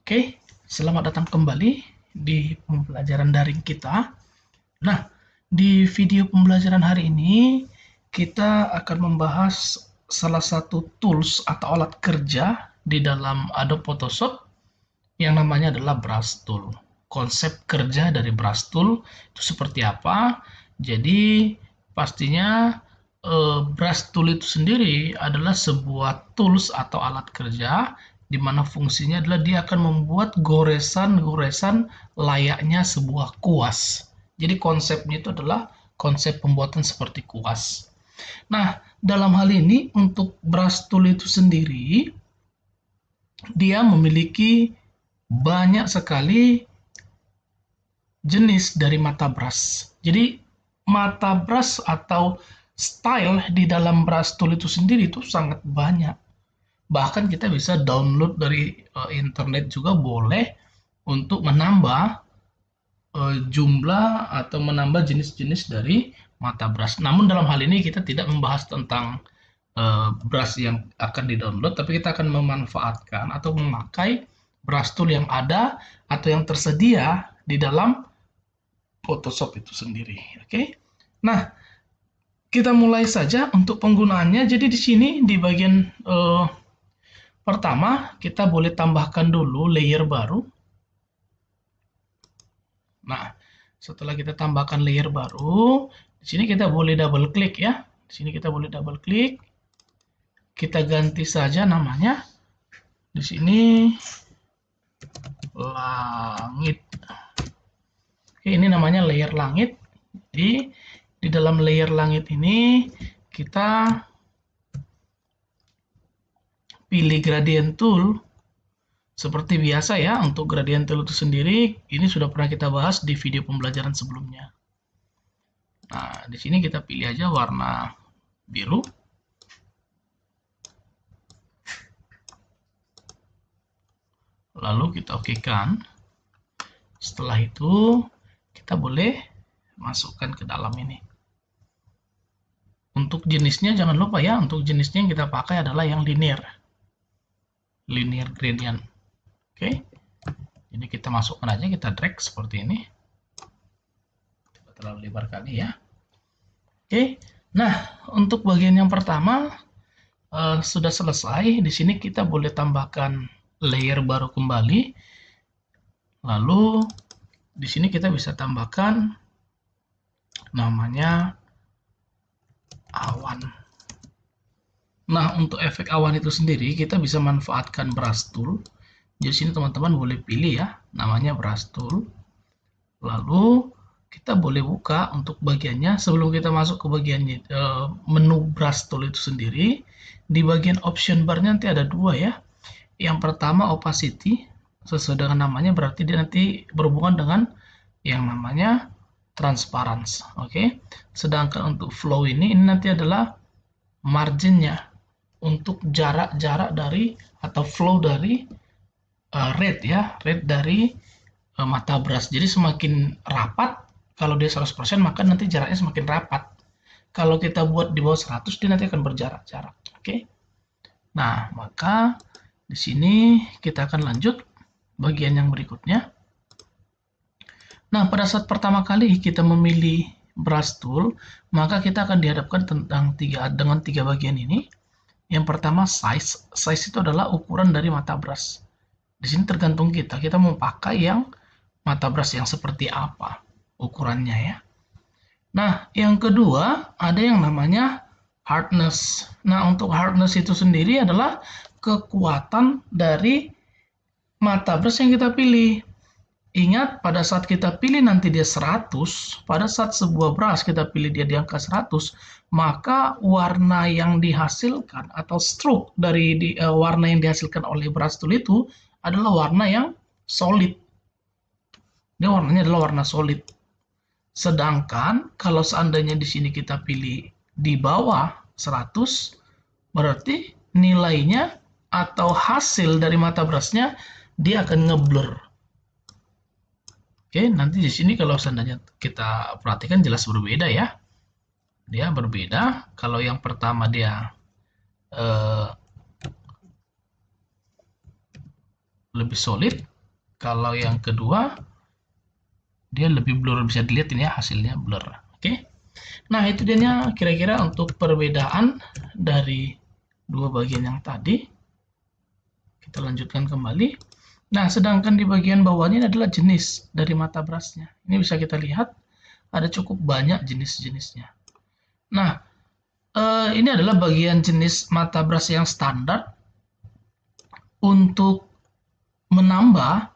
Oke, selamat datang kembali di pembelajaran daring kita. Nah, di video pembelajaran hari ini kita akan membahas salah satu tools atau alat kerja di dalam Adobe Photoshop yang namanya adalah brush tool. Konsep kerja dari brush tool itu seperti apa? Jadi, pastinya brush tool itu sendiri adalah sebuah tools atau alat kerja di mana fungsinya adalah dia akan membuat goresan-goresan layaknya sebuah kuas. Jadi konsepnya itu adalah konsep pembuatan seperti kuas. Nah, dalam hal ini untuk brush tool itu sendiri, dia memiliki banyak sekali jenis dari mata brush. Jadi mata brush atau style di dalam brush tool itu sendiri itu sangat banyak. Bahkan kita bisa download dari internet juga boleh untuk menambah jumlah atau menambah jenis-jenis dari mata brush. Namun dalam hal ini kita tidak membahas tentang brush yang akan di-download, tapi kita akan memanfaatkan atau memakai brush tool yang ada atau yang tersedia di dalam Photoshop itu sendiri. Oke. Nah, kita mulai saja untuk penggunaannya. Jadi di sini di bagian pertama, kita boleh tambahkan dulu layer baru. Nah, setelah kita tambahkan layer baru, di sini kita boleh double klik ya. Di sini kita boleh double klik. Kita ganti saja namanya. Di sini langit. Oke, ini namanya layer langit. Jadi di dalam layer langit ini kita pilih gradient tool seperti biasa ya. Untuk gradient tool itu sendiri ini sudah pernah kita bahas di video pembelajaran sebelumnya. Nah, di sini kita pilih aja warna biru. Lalu kita okekan. Setelah itu kita boleh masukkan ke dalam ini. Untuk jenisnya jangan lupa ya, untuk jenisnya yang kita pakai adalah yang linear gradient. Oke. Jadi kita masukkan aja, kita drag seperti ini. Tidak terlalu lebar kali ya. Oke. Nah, untuk bagian yang pertama sudah selesai. Di sini kita boleh tambahkan layer baru kembali. Lalu di sini kita bisa tambahkan namanya awan. Nah, untuk efek awan itu sendiri kita bisa manfaatkan brush tool. Di sini teman-teman boleh pilih ya, namanya brush tool. Lalu kita boleh buka untuk bagiannya. Sebelum kita masuk ke bagian menu brush tool itu sendiri, di bagian option bar nanti ada dua ya. Yang pertama opacity, sesuai dengan namanya berarti dia nanti berhubungan dengan yang namanya transparansi. Oke. Sedangkan untuk flow ini nanti adalah marginnya, untuk jarak-jarak dari atau flow dari rate ya, rate dari mata brush. Jadi semakin rapat, kalau dia 100% maka nanti jaraknya semakin rapat. Kalau kita buat di bawah 100 dia nanti akan berjarak-jarak. Oke. Nah, maka di sini kita akan lanjut bagian yang berikutnya. Nah, pada saat pertama kali kita memilih brush tool, maka kita akan dihadapkan dengan tiga bagian ini. Yang pertama size. Size itu adalah ukuran dari mata brush. Di sini tergantung kita mau pakai yang mata brush yang seperti apa ukurannya ya. Nah, yang kedua ada yang namanya hardness. Nah, untuk hardness itu sendiri adalah kekuatan dari mata brush yang kita pilih. Ingat, pada saat kita pilih nanti dia 100, pada saat sebuah brush kita pilih dia di angka 100, maka warna yang dihasilkan atau stroke dari warna yang dihasilkan oleh brush tool itu adalah warna yang solid. Dia warnanya adalah warna solid. Sedangkan kalau seandainya di sini kita pilih di bawah 100, berarti nilainya atau hasil dari mata brushnya dia akan ngeblur. Oke, nanti di sini kalau seandainya kita perhatikan jelas berbeda ya. Dia berbeda. Kalau yang pertama dia lebih solid, Kalau yang kedua, dia lebih blur, bisa dilihat ini ya hasilnya blur. Oke. Nah, itu dia kira-kira untuk perbedaan dari dua bagian yang tadi. Kita lanjutkan kembali. Nah, sedangkan di bagian bawahnya adalah jenis dari mata brushnya. Ini bisa kita lihat ada cukup banyak jenis-jenisnya. Nah, ini adalah bagian jenis mata brush yang standar. Untuk menambah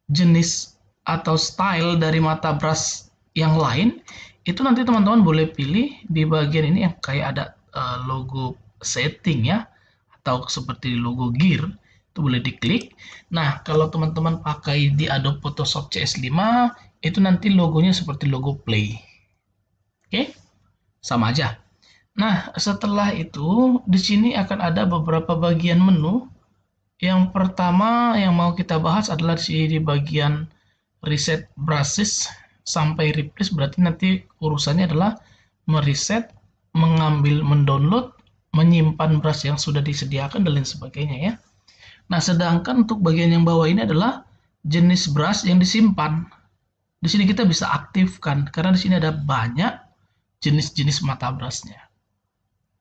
jenis atau style dari mata brush yang lain, itu nanti teman-teman boleh pilih di bagian ini yang kayak ada logo setting ya, atau seperti logo gear, itu boleh diklik. Nah, kalau teman-teman pakai di Adobe Photoshop CS5, itu nanti logonya seperti logo play. Oke, sama aja. Nah, setelah itu di sini akan ada beberapa bagian menu. Yang pertama yang mau kita bahas adalah di bagian reset brushes sampai replace, berarti nanti urusannya adalah mereset, mengambil, mendownload, menyimpan brush yang sudah disediakan dan lain sebagainya ya. Nah, sedangkan untuk bagian yang bawah ini adalah jenis brush yang disimpan. Di sini kita bisa aktifkan karena di sini ada banyak jenis-jenis mata brushnya.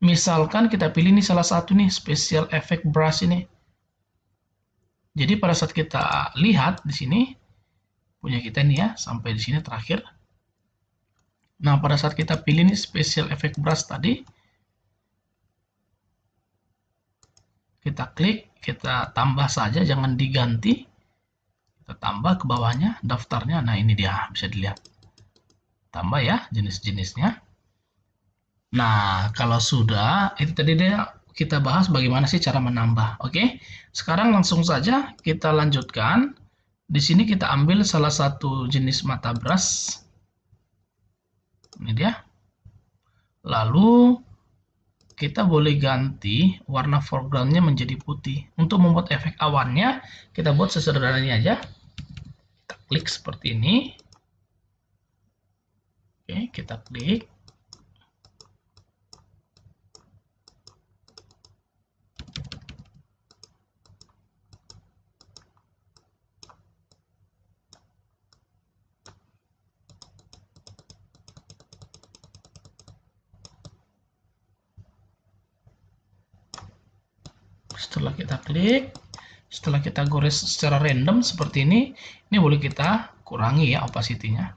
Misalkan kita pilih nih salah satu nih special effect brush ini. Jadi pada saat kita lihat di sini punya kita nih ya sampai di sini terakhir. Nah, pada saat kita pilih nih special effect brush tadi, kita klik, kita tambah saja, jangan diganti. Kita tambah ke bawahnya daftarnya. Nah, ini dia bisa dilihat. Tambah ya jenis-jenisnya. Nah, kalau sudah, itu tadi dia kita bahas bagaimana sih cara menambah. Oke, sekarang langsung saja kita lanjutkan. Di sini kita ambil salah satu jenis mata brush. Ini dia. Lalu kita boleh ganti warna foregroundnya menjadi putih. Untuk membuat efek awannya, kita buat sesederhananya aja. Kita klik seperti ini. Oke, kita klik. Setelah kita klik, setelah kita gores secara random seperti ini boleh kita kurangi ya opacity-nya.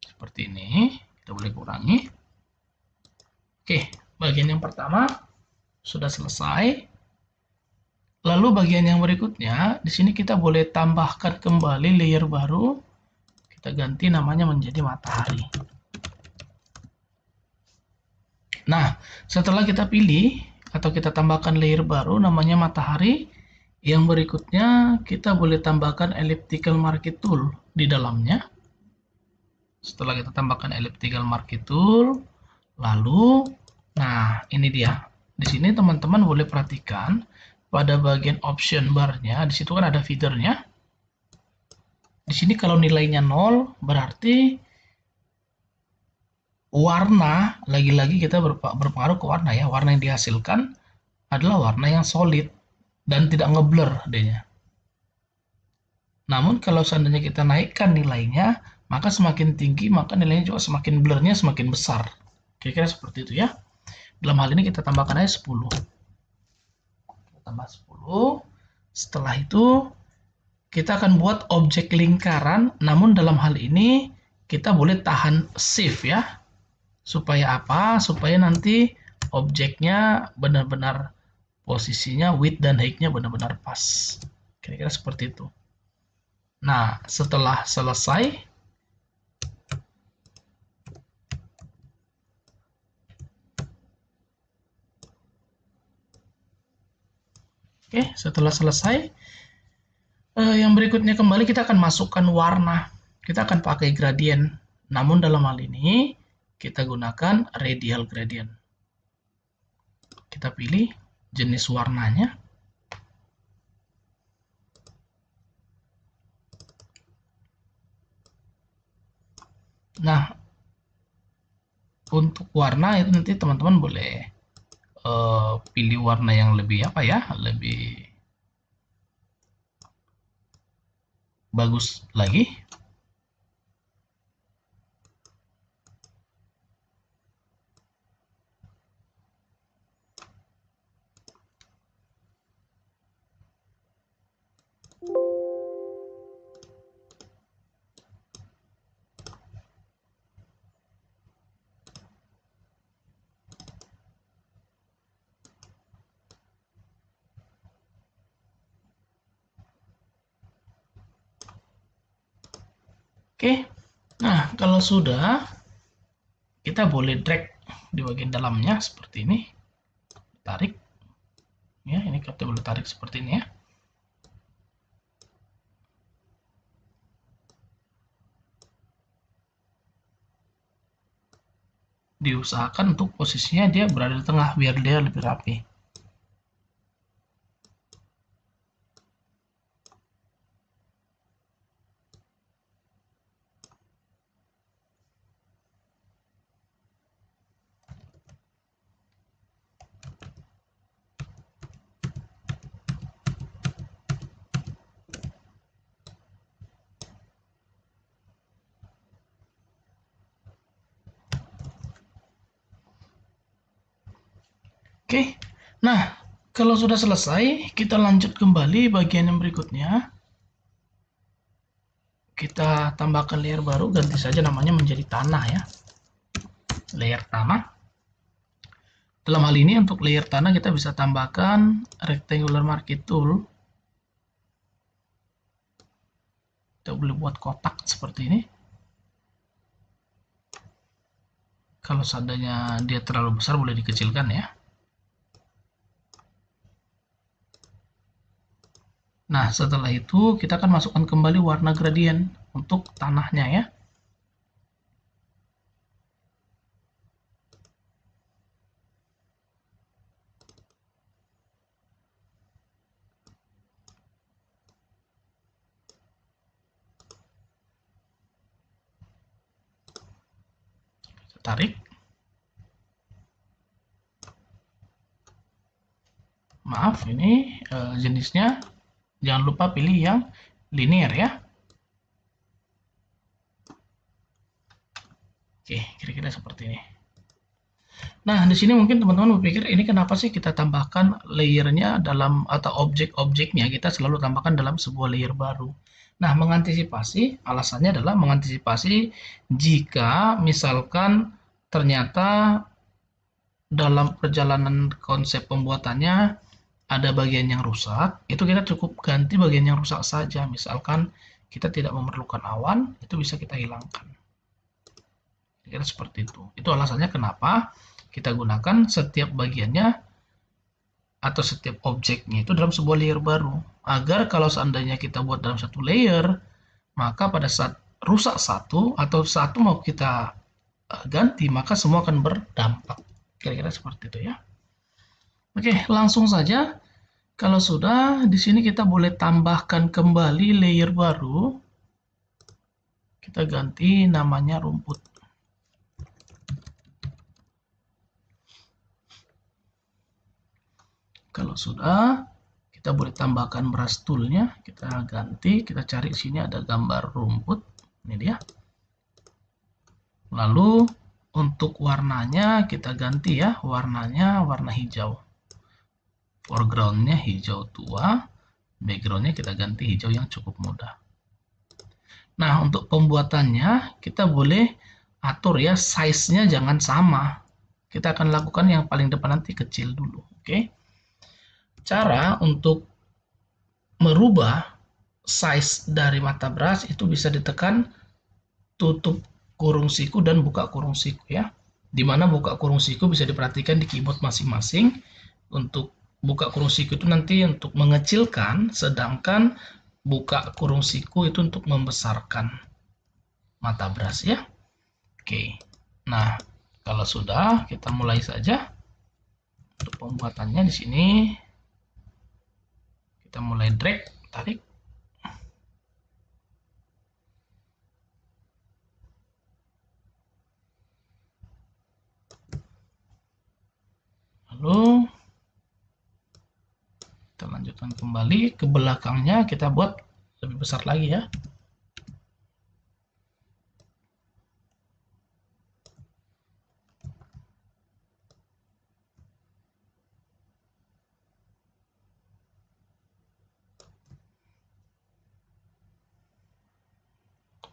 Seperti ini, kita boleh kurangi. Oke, bagian yang pertama sudah selesai. Lalu bagian yang berikutnya, di sini kita boleh tambahkan kembali layer baru. Kita ganti namanya menjadi matahari. Nah, setelah kita pilih atau kita tambahkan layer baru namanya matahari, yang berikutnya kita boleh tambahkan elliptical marquee tool di dalamnya. Setelah kita tambahkan elliptical marquee tool, lalu, nah ini dia. Di sini teman-teman boleh perhatikan pada bagian option bar-nya, di situ kan ada feeder-nya. Di sini kalau nilainya 0 berarti warna, lagi-lagi kita berpengaruh ke warna ya. Warna yang dihasilkan adalah warna yang solid dan tidak ngeblur adanya. Namun kalau seandainya kita naikkan nilainya, maka semakin tinggi, maka nilainya juga semakin blurnya semakin besar. Kira-kira seperti itu ya. Dalam hal ini kita tambahkan aja 10. Kita tambah 10. Setelah itu kita akan buat objek lingkaran, namun dalam hal ini kita boleh tahan shift ya. Supaya apa? Supaya nanti objeknya benar-benar posisinya width dan height-nya benar-benar pas. Kira-kira seperti itu. Nah, setelah selesai, oke, setelah selesai, yang berikutnya kembali kita akan masukkan warna. Kita akan pakai gradient. Namun dalam hal ini, kita gunakan radial gradient. Kita pilih jenis warnanya. Nah, untuk warna itu nanti teman-teman boleh pilih warna yang lebih apa ya, lebih bagus lagi. Oke, nah kalau sudah, kita boleh drag di bagian dalamnya seperti ini, tarik, ya ini kita boleh tarik seperti ini ya. Diusahakan untuk posisinya dia berada di tengah biar dia lebih rapi. Oke, nah kalau sudah selesai, kita lanjut kembali bagian yang berikutnya. Kita tambahkan layer baru, ganti saja namanya menjadi tanah ya. Layer tanah. Dalam hal ini untuk layer tanah kita bisa tambahkan rectangular marquee tool. Kita boleh buat kotak seperti ini. Kalau seandainya dia terlalu besar boleh dikecilkan ya. Nah, setelah itu kita akan masukkan kembali warna gradient untuk tanahnya ya. Kita tarik. Maaf, ini jenisnya jangan lupa pilih yang linear ya. Oke, kira-kira seperti ini. Nah, di sini mungkin teman-teman berpikir ini kenapa sih kita tambahkan layernya dalam atau objek-objeknya kita selalu tambahkan dalam sebuah layer baru. Nah, mengantisipasi, alasannya adalah mengantisipasi jika misalkan ternyata dalam perjalanan konsep pembuatannya ada bagian yang rusak, itu kita cukup ganti bagian yang rusak saja. Misalkan kita tidak memerlukan awan, itu bisa kita hilangkan. Kira seperti itu. Itu alasannya kenapa kita gunakan setiap bagiannya atau setiap objeknya itu dalam sebuah layer baru. Agar kalau seandainya kita buat dalam satu layer, maka pada saat rusak satu atau satu mau kita ganti, maka semua akan berdampak. Kira-kira seperti itu ya. Oke, langsung saja. Kalau sudah, di sini kita boleh tambahkan kembali layer baru. Kita ganti namanya rumput. Kalau sudah, kita boleh tambahkan brush tool-nya. Kita ganti, kita cari sini ada gambar rumput. Ini dia. Lalu untuk warnanya kita ganti ya, warnanya warna hijau. Foreground-nya hijau tua, background-nya kita ganti hijau yang cukup mudah. Nah, untuk pembuatannya kita boleh atur ya, size-nya jangan sama. Kita akan lakukan yang paling depan nanti kecil dulu, oke? Cara untuk merubah size dari mata brush itu bisa ditekan tutup kurung siku dan buka kurung siku ya. Dimana buka kurung siku bisa diperhatikan di keyboard masing-masing. Untuk buka kurung siku itu nanti untuk mengecilkan, sedangkan buka kurung siku itu untuk membesarkan mata brush ya. Oke. Nah, kalau sudah kita mulai saja untuk pembuatannya di sini. Kita mulai drag, tarik. Lalu kita lanjutkan kembali ke belakangnya, kita buat lebih besar lagi ya.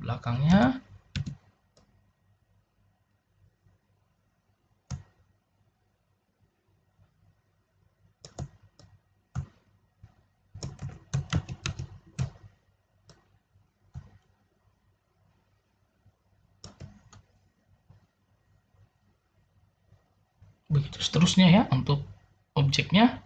belakangnya. Begitu seterusnya ya untuk objeknya.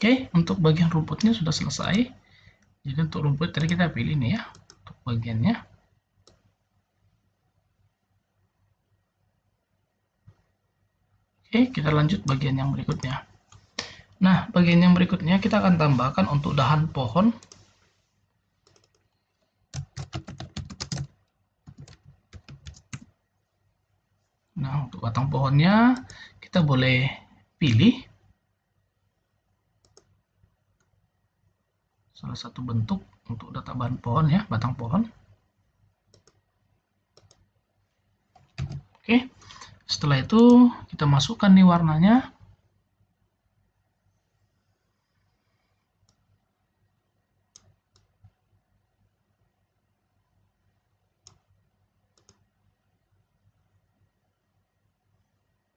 Oke, untuk bagian rumputnya sudah selesai. Jadi untuk rumput tadi kita pilih nih ya, untuk bagiannya. Oke, kita lanjut bagian yang berikutnya. Nah, bagian yang berikutnya kita akan tambahkan untuk dahan pohon. Nah, untuk batang pohonnya kita boleh pilih salah satu bentuk untuk data bahan pohon ya, batang pohon. Oke, setelah itu kita masukkan nih warnanya.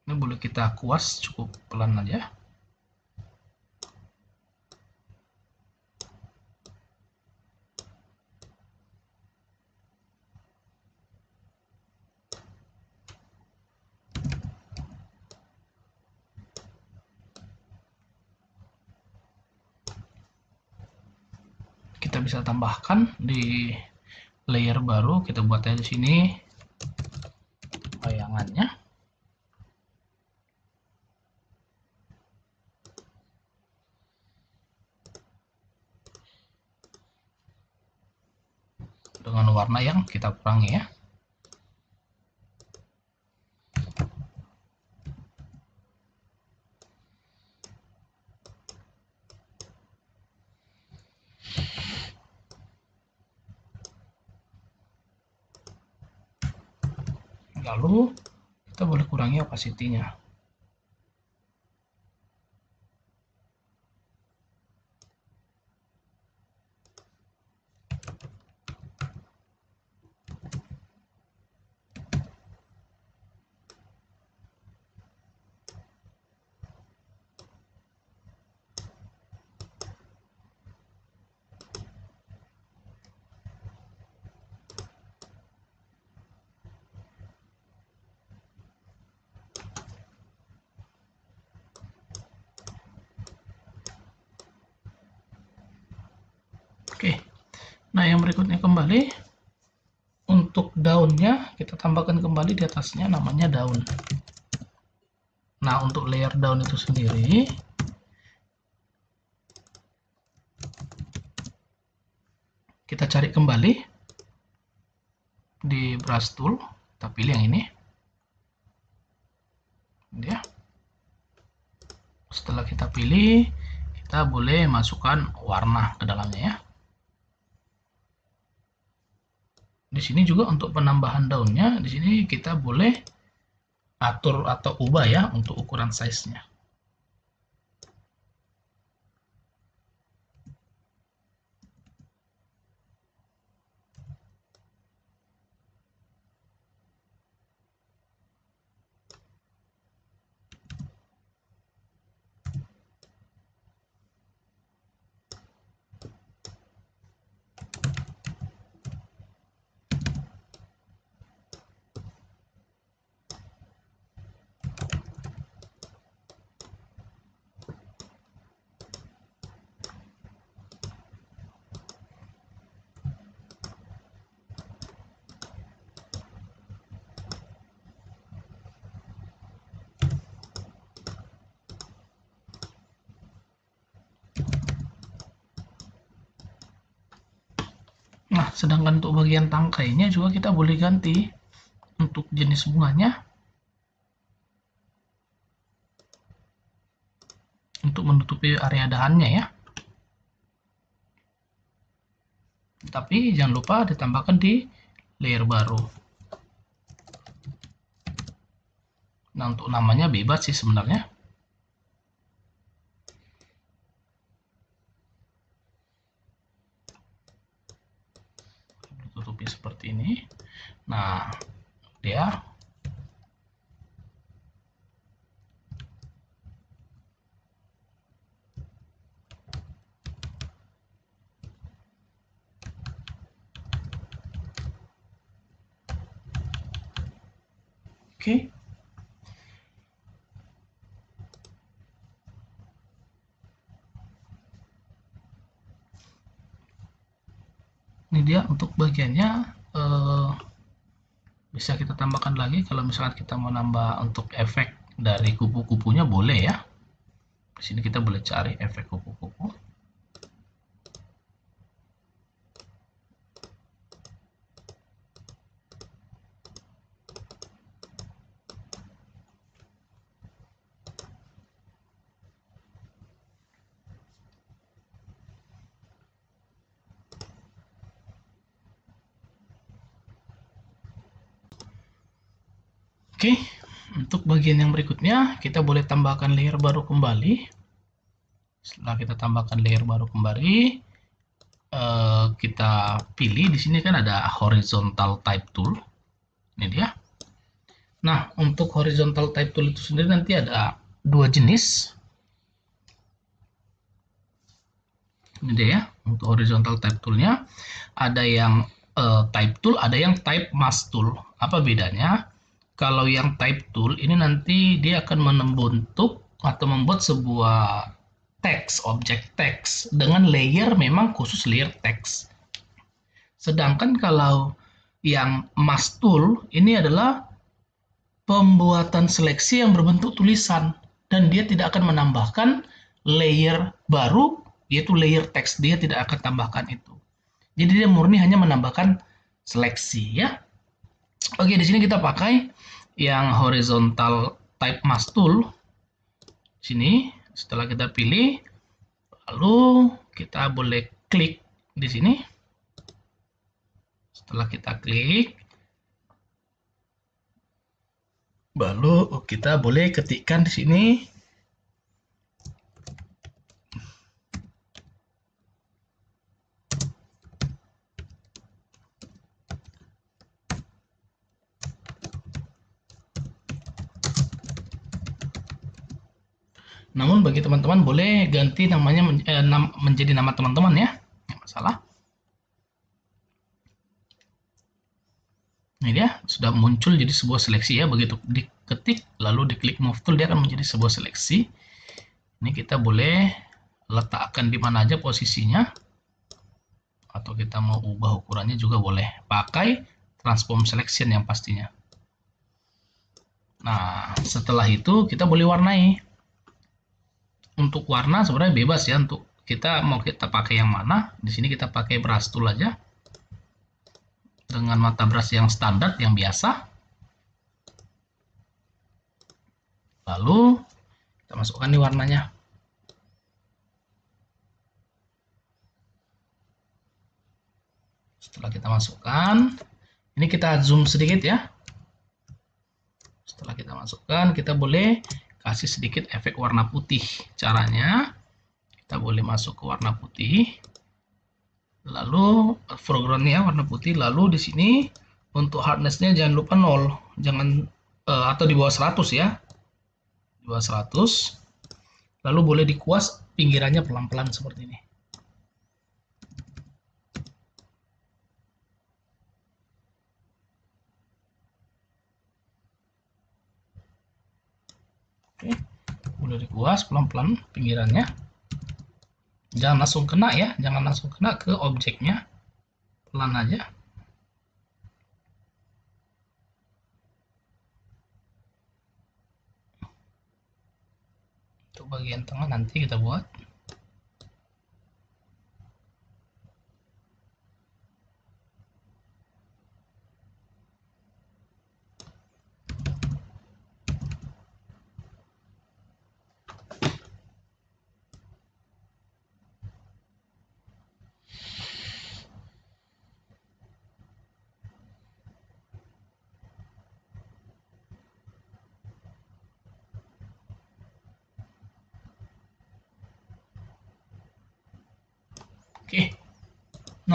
Ini boleh kita kuas cukup pelan aja. Kita bisa tambahkan di layer baru, kita buat aja di sini bayangannya. Dengan warna yang kita kurangi ya. Lalu kita boleh kurangi opacity-nya. Oke, nah yang berikutnya kembali untuk daunnya kita tambahkan kembali di atasnya namanya daun. Nah untuk layer daun itu sendiri kita cari kembali di brush tool, kita pilih yang ini ya. Setelah kita pilih, kita boleh masukkan warna ke dalamnya ya. Di sini juga untuk penambahan daunnya, di sini kita boleh atur atau ubah ya untuk ukuran size-nya. Nah, sedangkan untuk bagian tangkainya juga kita boleh ganti untuk jenis bunganya. menutupi area dahannya ya. Tapi jangan lupa ditambahkan di layer baru. Nah, untuk namanya bebas sih sebenarnya. Tutupi seperti ini. Nah, dia oke. Ini dia untuk bagiannya. Bisa kita tambahkan lagi kalau misalkan kita mau nambah untuk efek dari kupu-kupunya, boleh ya. Di sini kita boleh cari efek kupu-kupu. Oke, untuk bagian yang berikutnya kita boleh tambahkan layer baru kembali. Setelah kita tambahkan layer baru kembali, kita pilih di sini kan ada horizontal type tool. Ini dia. Nah, untuk horizontal type tool itu sendiri nanti ada dua jenis. Ini dia ya, untuk horizontal type toolnya ada yang type tool, ada yang type mask tool. Apa bedanya? Kalau yang type tool ini nanti dia akan membentuk atau membuat sebuah teks, objek teks dengan layer memang khusus layer teks. Sedangkan kalau yang mask tool ini adalah pembuatan seleksi yang berbentuk tulisan dan dia tidak akan menambahkan layer baru yaitu layer teks, dia tidak akan tambahkan itu. Jadi dia murni hanya menambahkan seleksi ya. Oke, di sini kita pakai yang horizontal type mask tool. Sini, setelah kita pilih, lalu kita boleh klik di sini. Setelah kita klik, lalu kita boleh ketikkan di sini. Namun bagi teman-teman boleh ganti namanya menjadi nama teman-teman ya, nggak masalah. Ini dia sudah muncul jadi sebuah seleksi ya, begitu diketik lalu diklik move tool dia akan menjadi sebuah seleksi. Ini kita boleh letakkan di mana aja posisinya, atau kita mau ubah ukurannya juga boleh. Pakai transform selection yang pastinya. Nah, setelah itu kita boleh warnai. Untuk warna sebenarnya bebas ya, untuk kita mau kita pakai yang mana. Di sini kita pakai brush tool aja dengan mata brush yang standar yang biasa. Lalu kita masukkan di warnanya. Setelah kita masukkan, ini kita zoom sedikit ya. Setelah kita masukkan, kita boleh kasih sedikit efek warna putih. Caranya kita boleh masuk ke warna putih, lalu foregroundnya warna putih, lalu di sini untuk hardnessnya jangan lupa 0, jangan atau di bawah 100 ya, di bawah 100. Lalu boleh dikuas pinggirannya pelan-pelan seperti ini. Oke, boleh dikuas pelan-pelan pinggirannya. Jangan langsung kena ya, jangan langsung kena ke objeknya, pelan aja. Untuk bagian tengah nanti kita buat.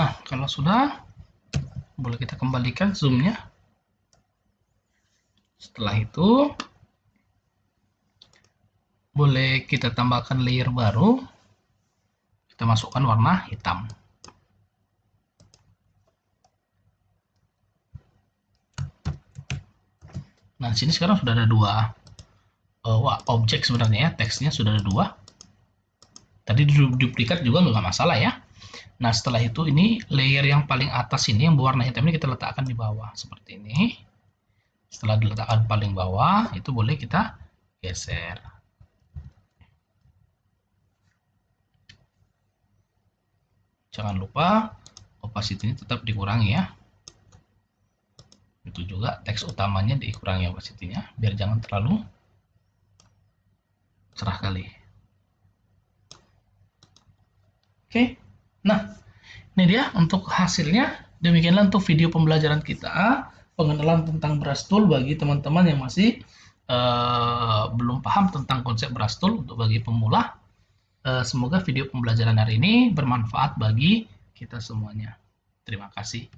Nah, kalau sudah, boleh kita kembalikan zoom-nya. Setelah itu, boleh kita tambahkan layer baru. Kita masukkan warna hitam. Nah, di sini sekarang sudah ada dua objek sebenarnya ya, teksnya sudah ada dua. Tadi duplikat juga nggak masalah ya. Nah, setelah itu ini layer yang paling atas ini yang berwarna hitam ini kita letakkan di bawah seperti ini. Setelah diletakkan paling bawah, itu boleh kita geser. Jangan lupa opacity-nya tetap dikurangi ya. Itu juga teks utamanya dikurangi opacity-nya biar jangan terlalu cerah kali. Oke. Nah, ini dia untuk hasilnya. Demikianlah untuk video pembelajaran kita, pengenalan tentang brush tool bagi teman-teman yang masih belum paham tentang konsep brush tool untuk bagi pemula. Semoga video pembelajaran hari ini bermanfaat bagi kita semuanya. Terima kasih.